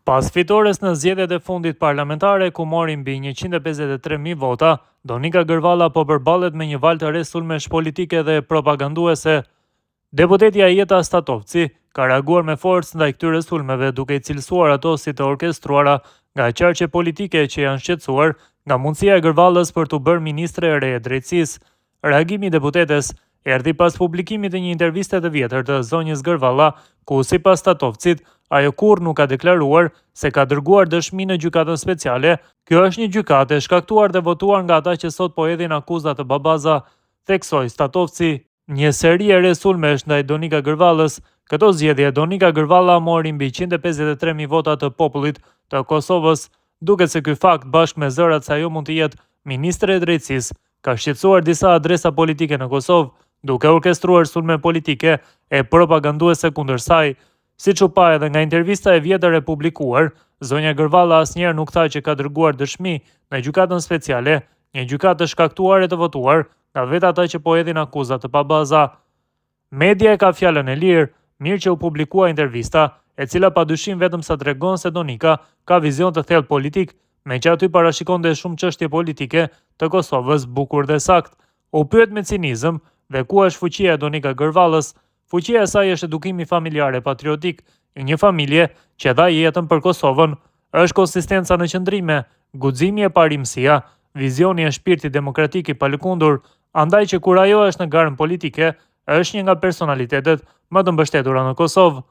Pas fitores në zgjedhjet e fundit parlamentare ku mori mbi 153.000 vota, Donika Gërvalla po përballet me një valë të re sulmesh politike dhe propaganduese. Deputetja Jeta Statovci ka reaguar me forcë ndaj këtyre sulmeve duke i cilësuar ato si të orkestruara nga qarqe politike që janë shqetësuar nga mundësia e Gërvallës për të bërë ministre e re e drejtësisë. Reagimi i deputetes erdhi pas publikimit të një interviste të vjetër të zonjës Gërvalla, ku sipas Statovcit ajo kurrë nuk ka deklaruar se ka dërguar dëshmi në gjykatën speciale. Kjo është një gjykatë e shkaktuar dhe votuar nga ata që sot po hedhin akuzat të babaza, theksoi Statovci. Një seri e re sulmesh ndaj Donika Gërvallës. Këto zgjedhje Donika Gërvalla mori mbi 153.000 vota të popullit të Kosovës, duket se ky fakt bashkë me zërat se ajo mund të jetë ministre e drejtësisë ka shqetësuar disa adresa politike në Kosovë, duke orkestruar sulme politike e propaganduese kundër saj. Siç u pa edhe nga intervista e vjetër e publikuar, zonja Gërvalla asnjëherë nuk tha që ka dërguar dëshmi në gjykatën speciale, një gjykatë të shkaktuar e të votuar nga vetë ata që po hedhin akuzat të pabaza. Media e ka fjalën e lirë, mirë që u publikua intervista, e cila padyshim vetëm sa tregon se Donika ka vizion të thellë politik, me që aty parashikonte shumë çështje politike të Kosovës bukur dhe sakt. U pyet me cinizëm dhe ku është fuqia e Donika Gërvallës. Fuqia e saj është edukimi familjar e patriotik, një familje që dha jetën për Kosovën, është konsistenca në qëndrime, guximi e parimësia, vizioni e shpirtit demokratik i palëkundur, andaj që kur ajo është në garën politike, është një nga personalitetet më të mbështetura në Kosovë.